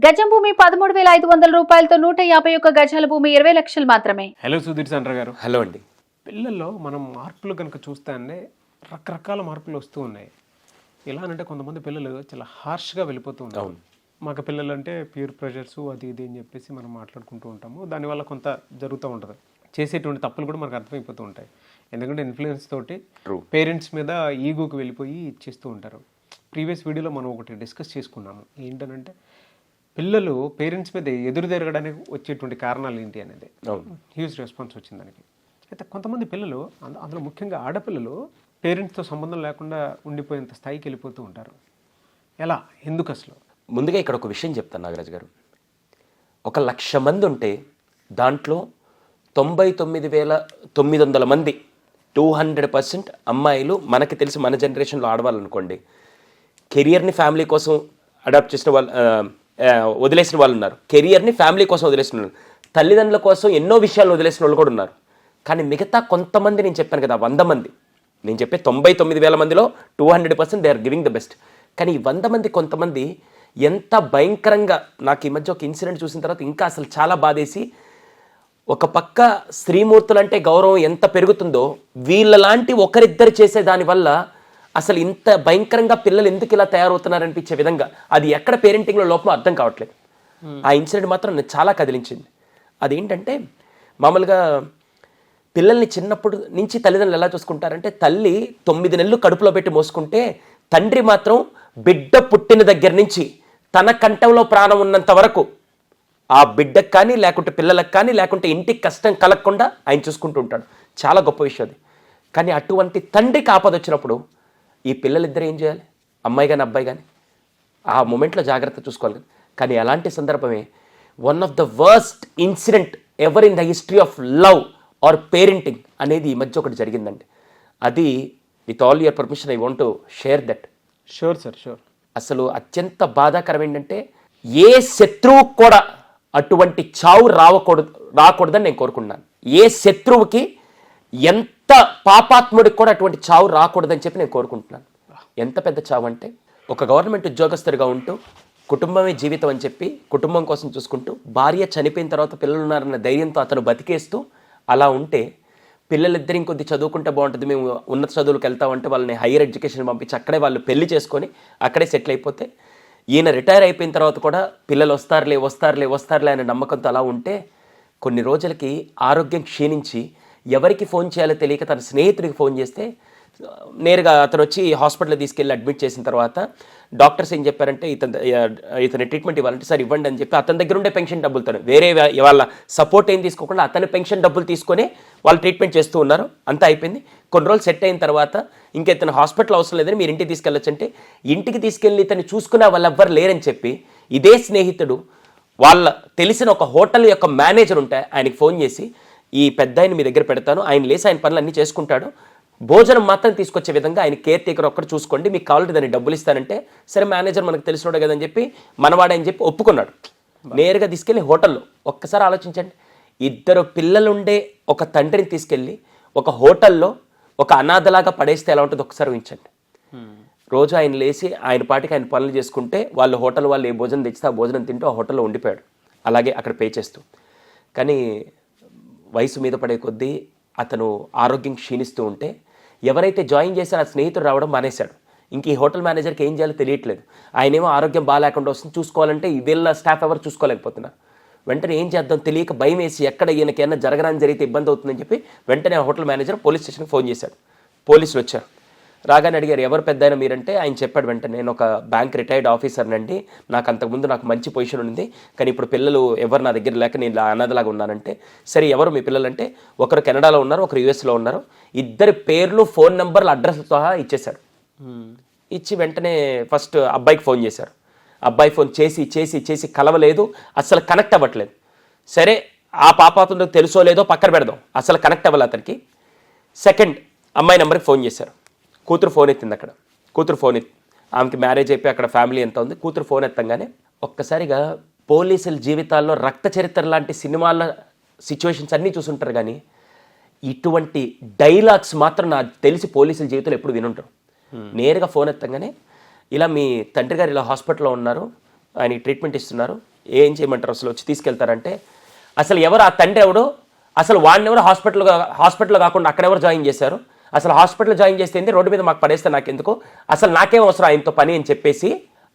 గజం భూమి 13,500 రూపాయలతో 151 గజాల భూమి 20 లక్షలు మాత్రమే. హలో సుధీర్ చంద్ర గారు. హలో అండి. పిల్లల్లో మనం మార్పులు కనుక చూస్తే రకరకాల మార్పులు వస్తూ ఉన్నాయి. ఎలా అంటే కొంతమంది పిల్లలు చాలా హార్ష్గా వెళ్ళిపోతూ ఉంటారు. మాకు పిల్లలు అంటే ప్యూర్ ప్రెషర్స్ అది ఇది అని చెప్పేసి మనం మాట్లాడుకుంటూ ఉంటాము. దానివల్ల కొంత జరుగుతూ ఉంటుంది. చేసేటువంటి తప్పులు కూడా మనకు అర్థమైపోతూ ఉంటాయి. ఎందుకంటే ఇన్ఫ్లుయెన్స్ తోటి పేరెంట్స్ మీద ఈగోకి వెళ్ళిపోయి ఇచ్చేస్తూ ఉంటారు. ప్రీవియస్ వీడియోలో మనం ఒకటి డిస్కస్ చేసుకున్నాము. ఏంటంటే పిల్లలు పేరెంట్స్ మీద ఎదురు తిరగడానికి వచ్చేటువంటి కారణాలు ఏంటి అనేది హ్యూజ్ రెస్పాన్స్ వచ్చింది దానికి. అయితే కొంతమంది పిల్లలు అందులో ముఖ్యంగా ఆడపిల్లలు పేరెంట్స్తో సంబంధం లేకుండా ఉండిపోయేంత స్థాయికి వెళ్ళిపోతూ ఉంటారు. ఎలా, ఎందుకు అసలు? ముందుగా ఇక్కడ ఒక విషయం చెప్తాను నాగరాజు గారు. 1,00,000 మంది ఉంటే దాంట్లో 99,900 మంది 200% అమ్మాయిలు. మనకి తెలిసి మన జనరేషన్లో ఆడవాళ్ళు అనుకోండి, కెరియర్ని ఫ్యామిలీ కోసం అడాప్ట్ చేసిన వాళ్ళు, వదిలేసిన వాళ్ళు ఉన్నారు. కెరియర్ని ఫ్యామిలీ కోసం వదిలేసిన వాళ్ళు, తల్లిదండ్రుల కోసం ఎన్నో విషయాలు వదిలేసిన వాళ్ళు కూడా ఉన్నారు. కానీ మిగతా కొంతమంది, నేను చెప్పాను కదా 100 మంది, నేను చెప్పే 99,000 మందిలో 200% they are giving the best. కానీ ఈ 100 మంది కొంతమంది ఎంత భయంకరంగా, నాకు ఈ మధ్య ఒక ఇన్సిడెంట్ చూసిన తర్వాత ఇంకా అసలు చాలా బాధేసి, ఒక పక్క స్త్రీమూర్తులంటే గౌరవం ఎంత పెరుగుతుందో, వీళ్ళలాంటి ఒకరిద్దరు చేసే దానివల్ల అసలు ఇంత భయంకరంగా పిల్లలు ఎందుకు ఇలా తయారవుతున్నారనిపించే విధంగా, అది ఎక్కడ పేరెంటింగ్లో లోపం అర్థం కావట్లేదు. ఆ ఇన్సిడెంట్ మాత్రం నన్ను చాలా కదిలించింది. అదేంటంటే మామూలుగా పిల్లల్ని చిన్నప్పుడు నుంచి తల్లిదండ్రులు ఎలా చూసుకుంటారంటే, తల్లి 9 నెలలు కడుపులో పెట్టి మోసుకుంటే తండ్రి మాత్రం బిడ్డ పుట్టిన దగ్గర నుంచి తన కంఠంలో ప్రాణం ఉన్నంత వరకు ఆ బిడ్డకు కానీ, లేకుంటే పిల్లలకు కానీ, లేకుంటే ఇంటికి కష్టం కలగకుండా ఆయన చూసుకుంటూ ఉంటాడు. చాలా గొప్ప విషయం అది. కానీ అటువంటి తండ్రికి ఆపద వచ్చినప్పుడు ఈ పిల్లలిద్దరు ఏం చేయాలి? అమ్మాయి కానీ అబ్బాయి కానీ ఆ మూమెంట్లో జాగ్రత్త చూసుకోవాలి. కానీ అలాంటి సందర్భమే one of the worst incident ever in the history of love or parenting అనేది ఈ మధ్య ఒకటి జరిగిందండి. అది with all your permission I want to share that. Sure sir, sure. అసలు అత్యంత బాధాకరం ఏంటంటే, ఏ శత్రువు కూడా అటువంటి చావు రాకూడదని నేను కోరుకుంటున్నాను. ఏ శత్రువుకి, ఎంత పాపాత్ముడికి కూడా అటువంటి చావు రాకూడదని చెప్పి నేను కోరుకుంటున్నాను. ఎంత పెద్ద చావు అంటే, ఒక గవర్నమెంట్ ఉద్యోగస్తుడిగా ఉంటూ కుటుంబమే జీవితం అని చెప్పి కుటుంబం కోసం చూసుకుంటూ, భార్య చనిపోయిన తర్వాత పిల్లలు ఉన్నారన్న ధైర్యంతో అతను బతికేస్తూ అలా ఉంటే, పిల్లలిద్దరు ఇంకొద్ది చదువుకుంటే బాగుంటుంది, మేము ఉన్నత చదువులకు వెళ్తామంటే వాళ్ళని హైయర్ ఎడ్యుకేషన్ పంపించి అక్కడే వాళ్ళు పెళ్లి చేసుకొని అక్కడే సెటిల్ అయిపోతే, ఈయన రిటైర్ అయిపోయిన తర్వాత కూడా పిల్లలు వస్తారులే అనే నమ్మకంతో అలా ఉంటే, కొన్ని రోజులకి ఆరోగ్యం క్షీణించి ఎవరికి ఫోన్ చేయాలో తెలియక తన స్నేహితుడికి ఫోన్ చేస్తే, నేరుగా అతను వచ్చి హాస్పిటల్లో తీసుకెళ్ళి అడ్మిట్ చేసిన తర్వాత డాక్టర్స్ ఏం చెప్పారంటే, ఇతని ట్రీట్మెంట్ ఇవ్వాలంటే సరే ఇవ్వండి అని చెప్పి అతని దగ్గర ఉండే పెన్షన్ డబ్బులతో, వేరే వాళ్ళ సపోర్ట్ ఏం తీసుకోకుండా అతని పెన్షన్ డబ్బులు తీసుకొని వాళ్ళు ట్రీట్మెంట్ చేస్తూ ఉన్నారు. అంతా అయిపోయింది. కొన్ని రోజులు సెట్ అయిన తర్వాత ఇంకా ఇతను హాస్పిటల్ అవసరం లేదని మీరు ఇంటికి తీసుకెళ్ళొచ్చు అంటే, ఇంటికి తీసుకెళ్ళి ఇతను చూసుకునే వాళ్ళు ఎవ్వరు లేరని చెప్పి ఇదే స్నేహితుడు వాళ్ళ తెలిసిన ఒక హోటల్ యొక్క మేనేజర్ ఉంటే ఆయనకి ఫోన్ చేసి, ఈ పెద్ద ఆయన మీ దగ్గర పెడతాను, ఆయన లేసి ఆయన పనులు అన్నీ చేసుకుంటాడు, భోజనం మాత్రం తీసుకొచ్చే విధంగా ఆయన కేర్ టేకర్ ఒక్కరు చూసుకోండి, మీకు కావాలంటే దాన్ని డబ్బులు ఇస్తానంటే, సరే మేనేజర్ మనకు తెలిసినోడే కదని చెప్పి మనవాడని చెప్పి ఒప్పుకున్నాడు. నేరుగా తీసుకెళ్ళి హోటల్లో, ఒక్కసారి ఆలోచించండి, 2 పిల్లలుండే ఒక తండ్రిని తీసుకెళ్ళి ఒక హోటల్లో ఒక అనాథలాగా పడేస్తే ఎలా ఉంటుందో ఒకసారి ఊహించండి. రోజు ఆయన లేచి ఆయన పాటికి ఆయన పనులు చేసుకుంటే, వాళ్ళు హోటల్ వాళ్ళు ఏ భోజనం తెచ్చితే ఆ భోజనం తింటూ ఆ హోటల్లో ఉండిపోయాడు, అలాగే అక్కడ పే చేస్తూ. కానీ వయసు మీద పడే కొద్దీ అతను ఆరోగ్యం క్షీణిస్తూ ఉంటే, ఎవరైతే జాయిన్ చేశారో ఆ స్నేహితుడు రావడం మానేశాడు. ఇంక ఈ హోటల్ మేనేజర్కి ఏం చేయాలో తెలియట్లేదు. ఆయనేమో ఆరోగ్యం బాగాలేకుండా వస్తుంది, చూసుకోవాలంటే వీళ్ళ స్టాఫ్ ఎవరు చూసుకోలేకపోతున్నారు. వెంటనే ఏం చేద్దాం తెలియక భయం వేసి, ఎక్కడ ఈయనకి ఏమైనా జరగడానికి జరిగితే ఇబ్బంది అవుతుందని చెప్పి వెంటనే ఆ హోటల్ మేనేజర్ పోలీస్ స్టేషన్కి ఫోన్ చేశాడు. పోలీసులు వచ్చారు. రాగానే అడిగారు, ఎవరు పెద్ద అయినా మీరంటే ఆయన చెప్పాడు వెంటనే, నేను ఒక బ్యాంక్ రిటైర్డ్ ఆఫీసర్నండి, నాకు అంతకుముందు నాకు మంచి పొజిషన్ ఉంది, కానీ ఇప్పుడు పిల్లలు ఎవరు నా దగ్గర లేక నేను అనాథలాగా ఉన్నానంటే, సరే ఎవరు మీ పిల్లలంటే, ఒకరు కెనడాలో ఉన్నారు, ఒకరు యూఎస్లో ఉన్నారు, 2 పేర్లు ఫోన్ నెంబర్లు అడ్రస్ సహా ఇచ్చేశాడు. ఇచ్చి వెంటనే ఫస్ట్ అబ్బాయికి ఫోన్ చేశారు. అబ్బాయి ఫోన్ చేసి కలవలేదు, అసలు కనెక్ట్ అవ్వట్లేదు. సరే ఆ పాపాతో తెలుసో లేదో పక్కన పెడదాం, అసలు కనెక్ట్ అవ్వాలి అతనికి. సెకండ్ అమ్మాయి నెంబర్కి ఫోన్ చేశారు. కూతురు ఫోన్ ఎత్తింది. అక్కడ కూతురు ఫోన్ ఎత్తి, ఆమెకి మ్యారేజ్ అయిపోయి అక్కడ ఫ్యామిలీ ఎంత ఉంది, కూతురు ఫోన్ ఎత్తంగానే ఒక్కసారిగా పోలీసుల జీవితాల్లో రక్త చరిత్ర లాంటి సినిమాల సిచ్యువేషన్స్ అన్నీ చూసుంటారు, కానీ ఇటువంటి డైలాగ్స్ మాత్రం నాకు తెలిసి పోలీసుల జీవితంలో ఎప్పుడు వినుంటారు. నేరుగా ఫోన్ ఎత్తంగానే, ఇలా మీ తండ్రి గారు ఇలా హాస్పిటల్లో ఉన్నారు, ఆయనకి ట్రీట్మెంట్ ఇస్తున్నారు, ఏం చేయమంటారు అసలు వచ్చి తీసుకెళ్తారంటే అసలు ఎవరు ఆ తండ్రి ఎవడు, అసలు వాడిని ఎవరు హాస్పిటల్లో కాకుండా అక్కడెవరు జాయిన్ చేశారు, అసలు హాస్పిటల్ జాయిన్ చేస్తే ఏంటి, రోడ్డు మీద మాకు పడేస్తే నాకెందుకు, అసలు నాకేం అవసరం ఆయనతో పని అని చెప్పేసి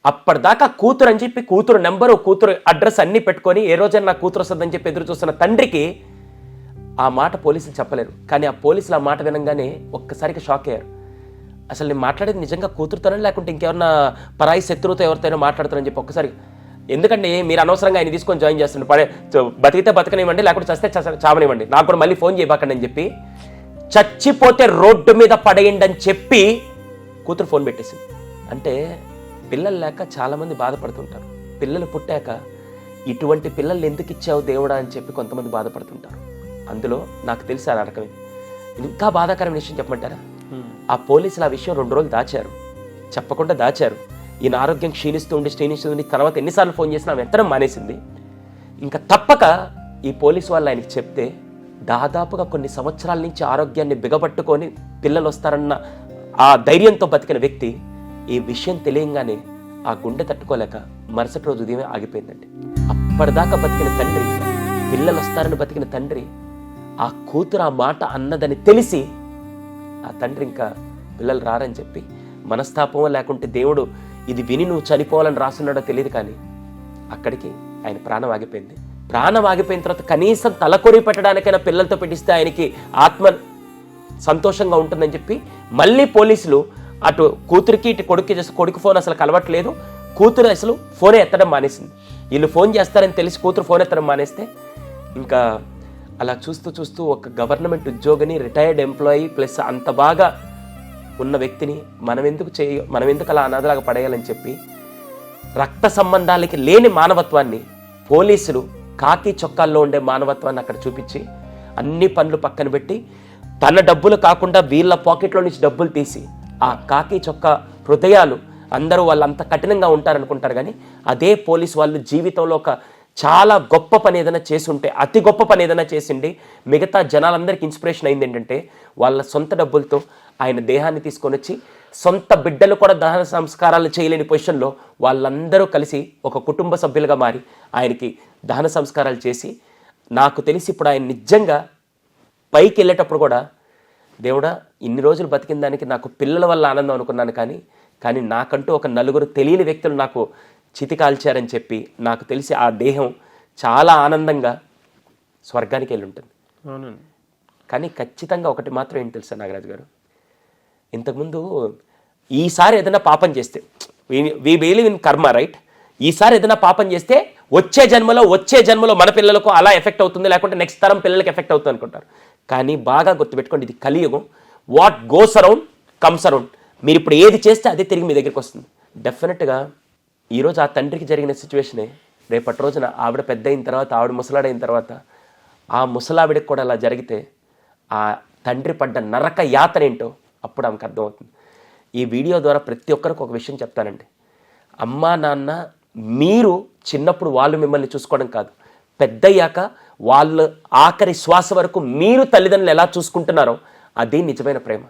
అప్పటిదాకా కూతురు అని చెప్పి కూతురు నెంబరు కూతురు అడ్రస్ అన్నీ పెట్టుకొని ఏ రోజైనా నా కూతురు వస్తుందని చెప్పి ఎదురు చూస్తున్న తండ్రికి ఆ మాట పోలీసులు చెప్పలేరు. కానీ ఆ పోలీసులు ఆ మాట వినంగానే ఒక్కసారిగా షాక్ అయ్యారు. అసలు నేను మాట్లాడేది నిజంగా కూతురుతోనే లేకుంటే ఇంకెవరన్నా పరాయి శత్రువుతో ఎవరితోనో మాట్లాడుతానని చెప్పి ఒక్కసారి, ఎందుకంటే మీరు అనవసరంగా ఆయన తీసుకొని జాయిన్ చేస్తుండే, బతికితే బతకనివ్వండి లేకుంటే చస్తే చావనివ్వండి, నాకు కూడా మళ్ళీ ఫోన్ చేయబాకండి అని చెప్పి, చచ్చిపోతే రోడ్డు మీద పడేయండి అని చెప్పి కూతురు ఫోన్ పెట్టేసింది. అంటే పిల్లలు లేక చాలామంది బాధపడుతుంటారు. పిల్లలు పుట్టాక ఇటువంటి పిల్లల్ని ఎందుకు ఇచ్చావు దేవుడా అని చెప్పి కొంతమంది బాధపడుతుంటారు. అందులో నాకు తెలిసి ఆ రకమైంది. ఇంకా బాధాకరమైన విషయం చెప్పమంటారా, ఆ పోలీసులు ఆ విషయం 2 రోజులు దాచారు, చెప్పకుండా దాచారు. ఈయన ఆరోగ్యం క్షీణిస్తూ ఉండి తర్వాత ఎన్నిసార్లు ఫోన్ చేసినా వెంటనే మానేసింది. ఇంకా తప్పక ఈ పోలీసు వాళ్ళు ఆయనకి చెప్తే దాదాపుగా కొన్ని సంవత్సరాల నుంచి ఆరోగ్యాన్ని బిగబట్టుకొని పిల్లలు వస్తారన్న ఆ ధైర్యంతో బతికిన వ్యక్తి ఈ విషయం తెలియంగానే ఆ గుండె తట్టుకోలేక మరుసటి రోజు ఉదయమే ఆగిపోయిందండి. అప్పటిదాకా బతికిన తండ్రి, పిల్లలు వస్తారని బతికిన తండ్రి, ఆ కూతురు ఆ మాట అన్నదని తెలిసి ఆ తండ్రి ఇంకా పిల్లలు రారని చెప్పి మనస్తాపమో లేకుంటే దేవుడు ఇది విని నువ్వు చనిపోవాలని రాసున్నాడో తెలియదు, కానీ అక్కడికి ఆయన ప్రాణం ఆగిపోయింది. ప్రాణం ఆగిపోయిన తర్వాత కనీసం తలకొరి పెట్టడానికైనా పిల్లలతో పెట్టిస్తే ఆయనకి ఆత్మ సంతోషంగా ఉంటుందని చెప్పి మళ్ళీ పోలీసులు అటు కూతురికి ఇటు కొడుకు ఫోన్ అసలు కలవట్లేదు, కూతురు అసలు ఫోనే ఎత్తడం మానేసింది. వీళ్ళు ఫోన్ చేస్తారని తెలిసి కూతురు ఫోన్ ఎత్తడం మానేస్తే ఇంకా అలా చూస్తూ ఒక గవర్నమెంట్ ఉద్యోగిని, రిటైర్డ్ ఎంప్లాయీ ప్లస్ అంత బాగా ఉన్న వ్యక్తిని మనం ఎందుకు అలా అనాథలాగా పడేయాలని చెప్పి రక్త సంబంధాలకి లేని మానవత్వాన్ని పోలీసులు కాకి చొక్కాల్లో ఉండే మానవత్వాన్ని అక్కడ చూపించి అన్ని పనులు పక్కన పెట్టి తన డబ్బులు కాకుండా వీళ్ళ పాకెట్లో నుంచి డబ్బులు తీసి ఆ కాకి చొక్కా హృదయాలు అందరూ వాళ్ళు అంత కఠినంగా ఉంటారనుకుంటారు, కానీ అదే పోలీసు వాళ్ళు జీవితంలో ఒక చాలా గొప్ప పని ఏదైనా చేసుంటే, అతి గొప్ప పని ఏదైనా చేసిండి మిగతా జనాలందరికీ ఇన్స్పిరేషన్ అయింది ఏంటంటే వాళ్ళ సొంత డబ్బులతో ఆయన దేహాన్ని తీసుకొని వచ్చి సొంత బిడ్డలు కూడా దహన సంస్కారాలు చేయలేని పొజిషన్లో వాళ్ళందరూ కలిసి ఒక కుటుంబ సభ్యులుగా మారి ఆయనకి దహన సంస్కారాలు చేసి, నాకు తెలిసి ఇప్పుడు ఆయన నిజంగా పైకి వెళ్ళేటప్పుడు కూడా దేవుడా ఇన్ని రోజులు బతికిన దానికి నాకు పిల్లల వల్ల ఆనందం అనుకున్నాను, కానీ నాకంటూ ఒక నలుగురు తెలియని వ్యక్తులు నాకు చితి కాల్చారని చెప్పి నాకు తెలిసి ఆ దేహం చాలా ఆనందంగా స్వర్గానికి వెళ్ళి ఉంటుంది. కానీ ఖచ్చితంగా ఒకటి మాత్రం ఏంటి తెలుసా నాగరాజు గారు, ఇంతకుముందు ఈసారి ఏదైనా పాపం చేస్తే, we believe in karma right, ఈసారి ఏదైనా పాపం చేస్తే వచ్చే జన్మలో మన పిల్లలకు అలా ఎఫెక్ట్ అవుతుంది, లేకుంటే నెక్స్ట్ తరం పిల్లలకి ఎఫెక్ట్ అవుతుంది అనుకుంటారు. కానీ బాగా గుర్తుపెట్టుకోండి, ఇది కలియుగం. What goes around comes around. మీరు ఇప్పుడు ఏది చేస్తే అదే తిరిగి మీ దగ్గరికి వస్తుంది. డెఫినెట్గా ఈరోజు ఆ తండ్రికి జరిగిన సిచ్యువేషనే రేపటి రోజున ఆవిడ పెద్ద అయిన తర్వాత, ఆవిడ ముసలాడైన తర్వాత ఆ ముసలావిడికి కూడా అలా జరిగితే ఆ తండ్రి పడ్డ నరక యాతన ఏంటో అప్పుడు ఆమెకు అర్థమవుతుంది. ఈ వీడియో ద్వారా ప్రతి ఒక్కరికి ఒక విషయం చెప్తానండి, అమ్మా నాన్న మీరు చిన్నప్పుడు వాళ్ళు మిమ్మల్ని చూసుకోవడం కాదు, పెద్దయ్యాక వాళ్ళు ఆఖరి శ్వాస వరకు మీరు తల్లిదండ్రులు ఎలా చూసుకుంటున్నారో అది నిజమైన ప్రేమ.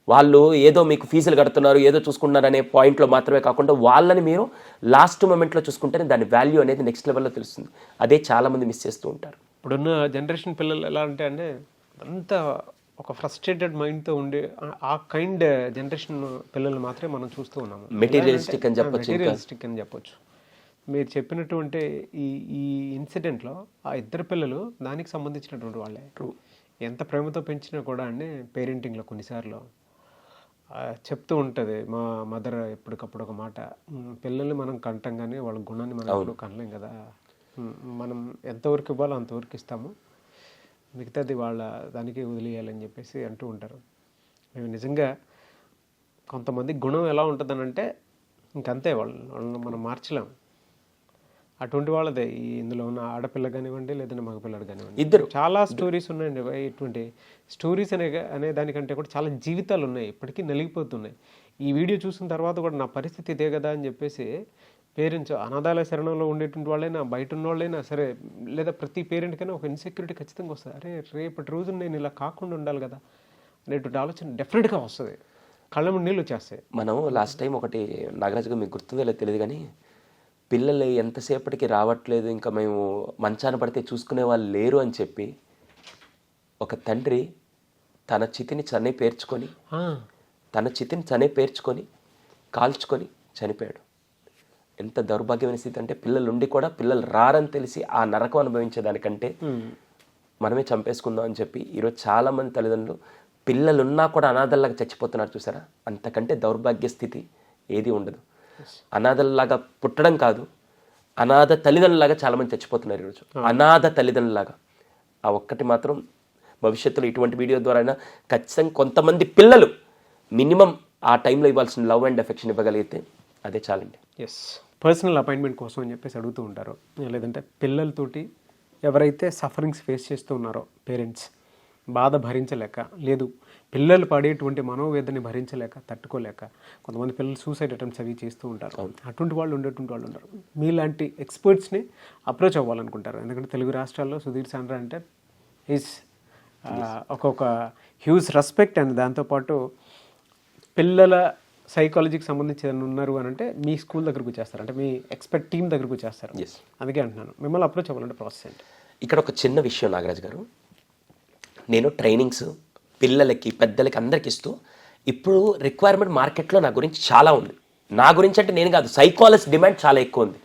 వాళ్ళు ఏదో మీకు ఫీజులు కడుతున్నారు, ఏదో చూసుకుంటున్నారు అనే పాయింట్లో మాత్రమే కాకుండా వాళ్ళని మీరు లాస్ట్ మూమెంట్లో చూసుకుంటేనే దాని వాల్యూ అనేది నెక్స్ట్ లెవెల్లో తెలుస్తుంది. అదే చాలామంది మిస్ చేస్తూ ఉంటారు. ఇప్పుడున్న జనరేషన్ పిల్లలు ఎలా అంటే అంతా ఒక ఫ్రస్ట్రేటెడ్ మైండ్తో ఉండే ఆ కైండ్ జనరేషన్ పిల్లలు మాత్రమే మనం చూస్తూ ఉన్నాము. మెటీరియలిస్టిక్ అని చెప్పొచ్చు. మీరు చెప్పినటువంటి ఈ ఇన్సిడెంట్లో ఆ ఇద్దరు పిల్లలు దానికి సంబంధించినటువంటి వాళ్ళే. ఎంత ప్రేమతో పెంచినా కూడా పేరెంటింగ్లో కొన్నిసార్లు చెప్తూ ఉంటుంది మా మదర్ ఎప్పటికప్పుడు ఒక మాట, పిల్లల్ని మనం కంటాం కానీ వాళ్ళ గుణాన్ని మనం ఎప్పుడు కనలేం కదా, మనం ఎంతవరకు ఇవ్వాలో అంతవరకు ఇస్తాము, మిగతాది వాళ్ళ దానికి వదిలేయాలని చెప్పేసి అంటూ ఉంటారు. మేము నిజంగా కొంతమంది గుణం ఎలా ఉంటుందనంటే ఇంకంతే, వాళ్ళని మనం మార్చలేం. అటువంటి వాళ్ళదే ఇందులో ఉన్న ఆడపిల్ల కానివ్వండి లేదంటే మగపిల్లడు కానివ్వండి, ఇద్దరు చాలా స్టోరీస్ ఉన్నాయండి. ఇటువంటి స్టోరీస్ అనే దానికంటే కూడా చాలా జీవితాలు ఉన్నాయి, ఇప్పటికీ నలిగిపోతున్నాయి. ఈ వీడియో చూసిన తర్వాత కూడా నా పరిస్థితి ఇదే కదా అని చెప్పేసి పేరెంట్స్, అనాథాలయ శరణంలో ఉండేటువంటి వాళ్ళైనా బయట ఉన్న వాళ్ళైనా సరే, లేదా ప్రతి పేరెంట్కైనా ఒక ఇన్సెక్యూరిటీ ఖచ్చితంగా వస్తుంది. అరే రేపటి రోజు నేను ఇలా కాకుండా ఉండాలి కదా అనేటువంటి ఆలోచన డెఫినెట్గా వస్తుంది, కళ్ళ ముందు నీళ్ళు వచ్చేస్తాయి. మనం లాస్ట్ టైం ఒకటి నాగరాజుగా మీకు గుర్తుందో లేదో తెలియదు కానీ పిల్లలు ఎంతసేపటికి రావట్లేదు, ఇంకా మేము మంచాన పడితే చూసుకునే వాళ్ళు లేరు అని చెప్పి ఒక తండ్రి తన చితిని పేర్చుకొని కాల్చుకొని చనిపోయాడు. ఎంత దౌర్భాగ్యమైన స్థితి అంటే, పిల్లలు ఉండి కూడా పిల్లలు రారని తెలిసి ఆ నరకం అనుభవించేదానికంటే మనమే చంపేసుకుందాం అని చెప్పి ఈరోజు చాలామంది తల్లిదండ్రులు పిల్లలున్నా కూడా అనాథల్లాగా చచ్చిపోతున్నారు. చూసారా? అంతకంటే దౌర్భాగ్య స్థితి ఏది ఉండదు. అనాథల్లాగా పుట్టడం కాదు, అనాథ తల్లిదండ్రులాగా చాలామంది చచ్చిపోతున్నారు ఈరోజు. అనాథ తల్లిదండ్రులాగా. ఆ ఒక్కటి మాత్రం భవిష్యత్తులో ఇటువంటి వీడియో ద్వారా అయినా ఖచ్చితంగా కొంతమంది పిల్లలు మినిమం ఆ టైంలో ఇవ్వాల్సిన లవ్ అండ్ ఎఫెక్షన్ ఇవ్వగలిగితే అదే చాలండి. ఎస్, పర్సనల్ అపాయింట్మెంట్ కోసం అని చెప్పేసి అడుగుతూ ఉంటారు. లేదంటే పిల్లలతోటి ఎవరైతే సఫరింగ్స్ ఫేస్ చేస్తూ ఉన్నారో పేరెంట్స్, బాధ భరించలేక, లేదు పిల్లలు పడేటువంటి మనోవేదనని భరించలేక, తట్టుకోలేక కొంతమంది పిల్లలు సూసైడ్ అటెంప్ట్స్ అవి చేస్తూ ఉంటారు. అటువంటి వాళ్ళు ఉన్నారు. మీలాంటి ఎక్స్పర్ట్స్ని అప్రోచ్ అవ్వాలనుకుంటారు. ఎందుకంటే తెలుగు రాష్ట్రాల్లో సుధీర్ సాండ్రా అంటే ఈజ్ ఒక్కొక్క హ్యూజ్ రెస్పెక్ట్. అండ్ దాంతోపాటు పిల్లల సైకాలజీకి సంబంధించి ఏదైనా ఉన్నారు అని అంటే మీ స్కూల్ దగ్గరకు వచ్చేస్తారు, అంటే మీ ఎక్స్పర్ట్ టీం దగ్గరకు వచ్చేస్తారు. అందుకే అంటున్నాను, మిమ్మల్ని అప్రోచ్ అవ్వాలంటే ప్రాసెస్ ఏంటి? ఇక్కడ ఒక చిన్న విషయం నాగరాజ్ గారు, నేను ట్రైనింగ్స్ పిల్లలకి పెద్దలకి అందరికి ఇస్తూ, ఇప్పుడు రిక్వైర్మెంట్ మార్కెట్లో నా గురించి చాలా ఉంది. నా గురించి అంటే నేను కాదు, సైకాలజీ డిమాండ్ చాలా ఎక్కువ ఉంది.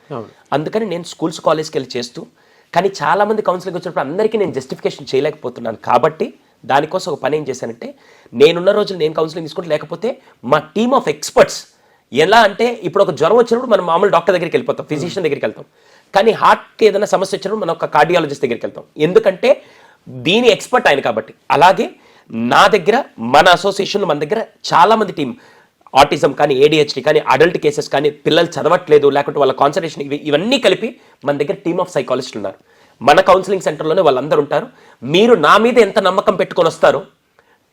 అందుకని నేను స్కూల్స్ కాలేజ్కి వెళ్ళి చేస్తూ, కానీ చాలామంది కౌన్సిలింగ్ వచ్చినప్పుడు అందరికీ నేను జస్టిఫికేషన్ చేయలేకపోతున్నాను. కాబట్టి దానికోసం ఒక పని ఏం చేశానంటే, నేనున్న రోజులు నేను కౌన్సిలింగ్ తీసుకుంటే, లేకపోతే మా టీమ్ ఆఫ్ ఎక్స్పర్ట్స్. ఎలా అంటే, ఇప్పుడు ఒక జ్వరం వచ్చినప్పుడు మనం మామూలు డాక్టర్ దగ్గరికి వెళ్ళిపోతాం, ఫిజిషియన్ దగ్గరికి వెళ్తాం. కానీ హార్ట్కి ఏదైనా సమస్య వచ్చినప్పుడు మనం ఒక కార్డియాలజిస్ట్ దగ్గరికి వెళ్తాం. ఎందుకంటే దీని ఎక్స్పర్ట్ ఆయన కాబట్టి. అలాగే నా దగ్గర, మన అసోసియేషన్లో మన దగ్గర చాలామంది టీం, ఆటిజం కానీ, ADHD కానీ, అడల్ట్ కేసెస్ కానీ, పిల్లలు చదవట్లేదు లేకుంటే వాళ్ళ కాన్సన్ట్రేషన్, ఇవన్నీ కలిపి మన దగ్గర టీమ్ ఆఫ్ సైకాలజిస్టులు ఉన్నారు. మన కౌన్సిలింగ్ సెంటర్లోనే వాళ్ళందరూ ఉంటారు. మీరు నా మీద ఎంత నమ్మకం పెట్టుకొని వస్తారో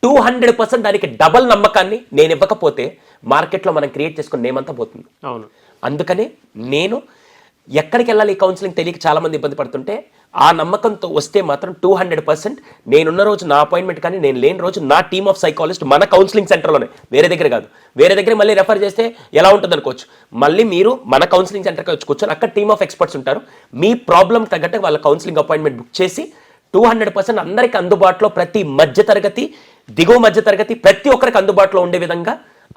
200% దానికి డబల్ నమ్మకాన్ని నేను ఇవ్వకపోతే మార్కెట్లో మనం క్రియేట్ చేసుకుని నేమంతా పోతుంది. అవును. అందుకనే నేను ఎక్కడికి వెళ్ళాలి ఈ కౌన్సిలింగ్ తెలియక చాలామంది ఇబ్బంది పడుతుంటే, ఆ నమ్మకంతో వస్తే మాత్రం 200% నేనున్న రోజు నా అపాయింట్మెంట్ కానీ, నేను లేని రోజు నా టీమ్ ఆఫ్ సైకాలజిస్ట్ మన కౌన్సిలింగ్ సెంటర్లోనే, వేరే దగ్గర కాదు. వేరే దగ్గర మళ్ళీ రెఫర్ చేస్తే ఎలా ఉంటుంది అనుకోవచ్చు. మళ్ళీ మీరు మన కౌన్సిలింగ్ సెంటర్కి వచ్చి కూర్చొని అక్కడ టీమ్ ఆఫ్ ఎక్స్పర్ట్స్ ఉంటారు. మీ ప్రాబ్లం తగ్గట్టు వాళ్ళ కౌన్సిలింగ్ అపాయింట్మెంట్ బుక్ చేసి 200% అందరికీ అందుబాటులో, ప్రతి మధ్యతరగతి, దిగువ మధ్యతరగతి ప్రతి ఒక్కరికి అందుబాటులో ఉండే విధంగా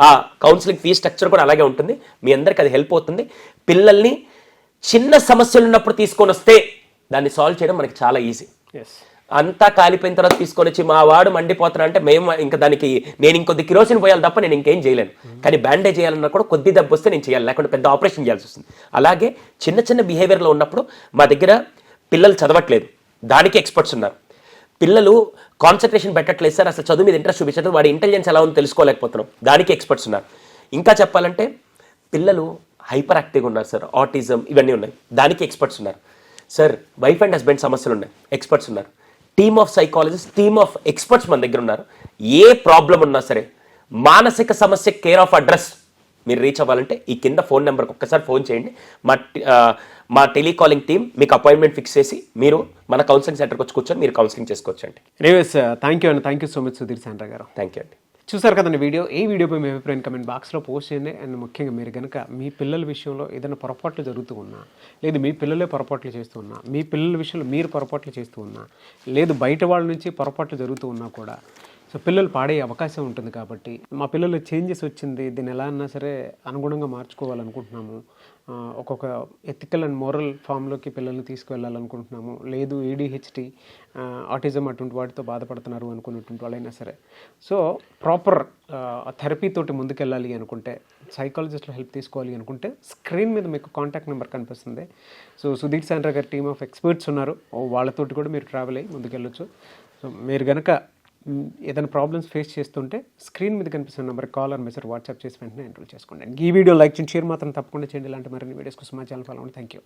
ఆ కౌన్సిలింగ్ ఫీ స్ట్రక్చర్ కూడా అలాగే ఉంటుంది. మీ అందరికీ అది హెల్ప్ అవుతుంది. పిల్లల్ని చిన్న సమస్యలు ఉన్నప్పుడు తీసుకొని వస్తే దాన్ని సాల్వ్ చేయడం మనకి చాలా ఈజీ. అంతా కాలిపోయిన తర్వాత తీసుకొని వచ్చి మా వాడు మండిపోతున్నా అంటే మేము ఇంకా దానికి నేను ఇంకొద్ది కిరోసిన్ పోయాలి తప్ప నేను ఇంకేం చేయలేను. కానీ బ్యాండేజ్ చేయాలన్నా కూడా కొద్ది దెబ్బ వస్తే నేను చేయాలి, లేకుంటే పెద్ద ఆపరేషన్ చేయాల్సి వస్తుంది. అలాగే చిన్న చిన్న బిహేవియర్లో ఉన్నప్పుడు మా దగ్గర పిల్లలు చదవట్లేదు, దానికి ఎక్స్పర్ట్స్ ఉన్నారు. పిల్లలు కాన్సన్ట్రేషన్ పెట్టట్లేదు సార్, అసలు చదువు మీద ఇంట్రెస్ట్ చూపించడం, వాడి ఇంటెలిజెన్స్ ఎలా ఉందో తెలుసుకోలేకపోతున్నాం, దానికి ఎక్స్పర్ట్స్ ఉన్నారు. ఇంకా చెప్పాలంటే పిల్లలు హైపర్ యాక్టివ్గా ఉన్నారు సార్, ఆటిజం ఇవన్నీ ఉన్నాయి, దానికి ఎక్స్పర్ట్స్ ఉన్నారు. సార్ వైఫ్ అండ్ హస్బెండ్ సమస్యలు ఉన్నాయి, ఎక్స్పర్ట్స్ ఉన్నారు. Team of psychologist, team of experts మన దగ్గర ఉన్నారు. ఏ ప్రాబ్లం ఉన్నా సరే, మానసిక సమస్య కేర్ ఆఫ్ అడ్రస్ మీరు రీచ్ అవ్వాలంటే ఈ కింద ఫోన్ నెంబర్కి ఒక్కసారి ఫోన్ చేయండి. మా టెలికాలింగ్ టీం మీకు అపాయింట్మెంట్ ఫిక్స్ చేసి మీరు మన కౌన్సిలింగ్ సెంటర్కి వచ్చి కూర్చొని మీరు కౌన్సిలింగ్ చేసుకోవచ్చు అండి. రేవేస్, థ్యాంక్ యూ అండి. Thank you so much Sudheer Sandra గారు. థ్యాంక్ యూ అండి. చూసారు కదండి వీడియో. ఈ వీడియోపై మీ అభిప్రాయం కమెంట్ బాక్స్లో పోస్ట్ చేయండి. అండ్ ముఖ్యంగా మీరు కనుక మీ పిల్లల విషయంలో ఏదైనా పొరపాట్లు జరుగుతూ ఉన్నా, లేదు మీ పిల్లలే పొరపాట్లు చేస్తూ ఉన్నా, మీ పిల్లల విషయంలో మీరు పొరపాట్లు చేస్తూ ఉన్నా, లేదు బయట వాళ్ళ నుంచి పొరపాట్లు జరుగుతూ ఉన్నా కూడా, సో పిల్లలు పాడే అవకాశం ఉంటుంది. కాబట్టి మా పిల్లలు చేంజెస్ వచ్చింది, దీన్ని ఎలా అన్నా సరే అనుగుణంగా మార్చుకోవాలనుకుంటున్నాము, ఒక్కొక్క ఎథికల్ అండ్ మోరల్ ఫామ్లోకి పిల్లల్ని తీసుకువెళ్ళాలనుకుంటున్నాము, లేదు ADHD, ఆటిజం అటువంటి వాటితో బాధపడుతున్నారు అనుకున్నటువంటి వాళ్ళైనా సరే, సో ప్రాపర్ థెరపీతోటి ముందుకెళ్ళాలి అనుకుంటే, సైకాలజిస్ట్లో హెల్ప్ తీసుకోవాలి అనుకుంటే, స్క్రీన్ మీద మీకు కాంటాక్ట్ నెంబర్ కనిపిస్తుంది. సో సుధీర్ సాండ్రా గారి టీమ్ ఆఫ్ ఎక్స్పర్ట్స్ ఉన్నారు, వాళ్ళతోటి కూడా మీరు ట్రావెల్ అయ్యి ముందుకెళ్ళొచ్చు. సో మీరు కనుక ఏదైనా ప్రాబ్లమ్స్ ఫేస్ చేస్తుంటే స్క్రీన్ మీద కనిపిస్తున్న number call or message WhatsApp చేసి వెంటనే ఎన్రోల్ చేసుకోండి. ఈ వీడియో లైక్ చేయండి, షేర్ మాత్రం తప్పకుండా చేయండి. ఇలాంటి మరిన్ని వీడియోస్ కోసం మా ఛానల్ ఫాలో అవ్వండి. Thank you.